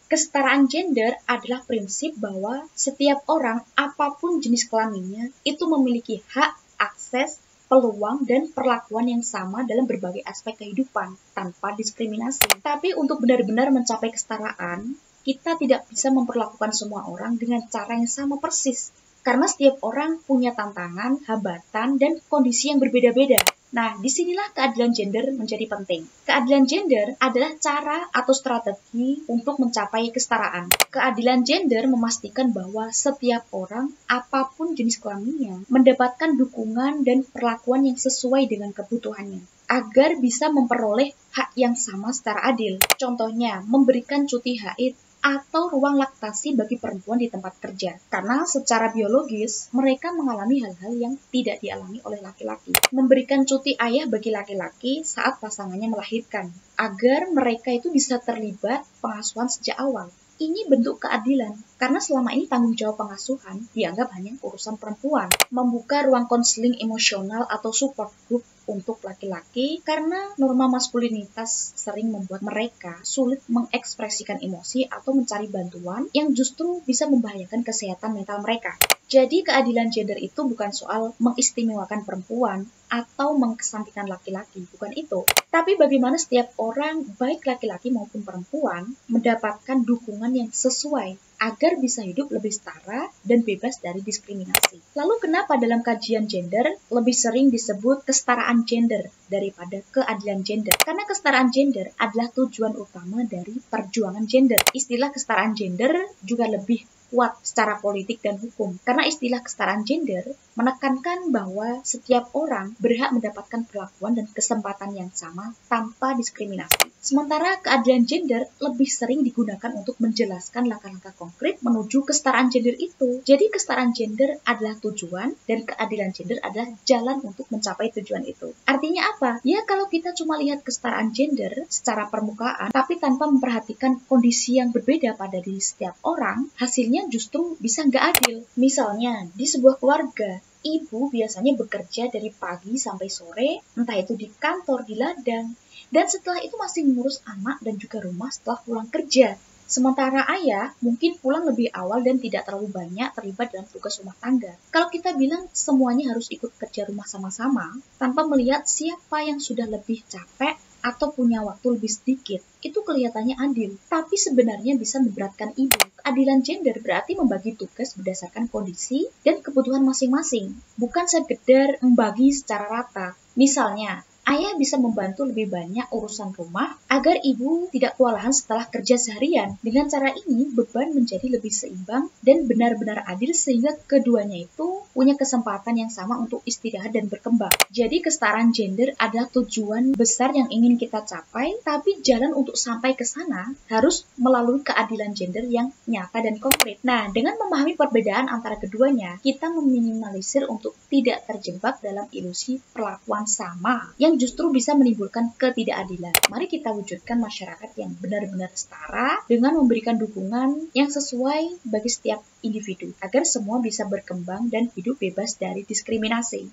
Kesetaraan gender adalah prinsip bahwa setiap orang, apapun jenis kelaminnya, itu memiliki hak, akses, peluang, dan perlakuan yang sama dalam berbagai aspek kehidupan, tanpa diskriminasi. Tapi untuk benar-benar mencapai kesetaraan, kita tidak bisa memperlakukan semua orang dengan cara yang sama persis. Karena setiap orang punya tantangan, hambatan, dan kondisi yang berbeda-beda. Nah, disinilah keadilan gender menjadi penting. Keadilan gender adalah cara atau strategi untuk mencapai kesetaraan. Keadilan gender memastikan bahwa setiap orang, apapun jenis kelaminnya, mendapatkan dukungan dan perlakuan yang sesuai dengan kebutuhannya, agar bisa memperoleh hak yang sama secara adil. Contohnya, memberikan cuti haid atau ruang laktasi bagi perempuan di tempat kerja. Karena secara biologis, mereka mengalami hal-hal yang tidak dialami oleh laki-laki. Memberikan cuti ayah bagi laki-laki saat pasangannya melahirkan, agar mereka itu bisa terlibat pengasuhan sejak awal. Ini bentuk keadilan, karena selama ini tanggung jawab pengasuhan dianggap hanya urusan perempuan. Membuka ruang konseling emosional atau support group untuk laki-laki, karena norma maskulinitas sering membuat mereka sulit mengekspresikan emosi atau mencari bantuan yang justru bisa membahayakan kesehatan mental mereka. Jadi keadilan gender itu bukan soal mengistimewakan perempuan atau mengesampingkan laki-laki, bukan itu. Tapi bagaimana setiap orang, baik laki-laki maupun perempuan, mendapatkan dukungan yang sesuai agar bisa hidup lebih setara dan bebas dari diskriminasi. Lalu kenapa dalam kajian gender lebih sering disebut kesetaraan gender daripada keadilan gender? Karena kesetaraan gender adalah tujuan utama dari perjuangan gender. Istilah kesetaraan gender juga lebih kuat secara politik dan hukum. Karena istilah kesetaraan gender menekankan bahwa setiap orang berhak mendapatkan perlakuan dan kesempatan yang sama tanpa diskriminasi. Sementara keadilan gender lebih sering digunakan untuk menjelaskan langkah-langkah konkret menuju kesetaraan gender itu. Jadi kesetaraan gender adalah tujuan dan keadilan gender adalah jalan untuk mencapai tujuan itu. Artinya apa? Ya kalau kita cuma lihat kesetaraan gender secara permukaan tapi tanpa memperhatikan kondisi yang berbeda pada diri setiap orang, hasilnya justru bisa nggak adil. Misalnya di sebuah keluarga, ibu biasanya bekerja dari pagi sampai sore, entah itu di kantor, di ladang, dan setelah itu masih mengurus anak dan juga rumah setelah pulang kerja. Sementara ayah mungkin pulang lebih awal dan tidak terlalu banyak terlibat dalam tugas rumah tangga. Kalau kita bilang semuanya harus ikut kerja rumah sama-sama, tanpa melihat siapa yang sudah lebih capek atau punya waktu lebih sedikit, itu kelihatannya adil. Tapi sebenarnya bisa memberatkan ibu. Keadilan gender berarti membagi tugas berdasarkan kondisi dan kebutuhan masing-masing, bukan sekedar membagi secara rata. Misalnya, ayah bisa membantu lebih banyak urusan rumah agar ibu tidak kewalahan setelah kerja seharian. Dengan cara ini, beban menjadi lebih seimbang dan benar-benar adil sehingga keduanya itu punya kesempatan yang sama untuk istirahat dan berkembang. Jadi kesetaraan gender adalah tujuan besar yang ingin kita capai, tapi jalan untuk sampai ke sana harus melalui keadilan gender yang nyata dan konkret. Nah, dengan memahami perbedaan antara keduanya, kita meminimalisir untuk tidak terjebak dalam ilusi perlakuan sama yang justru bisa menimbulkan ketidakadilan. Mari kita wujudkan masyarakat yang benar-benar setara dengan memberikan dukungan yang sesuai bagi setiap individu agar semua bisa berkembang dan hidup bebas dari diskriminasi.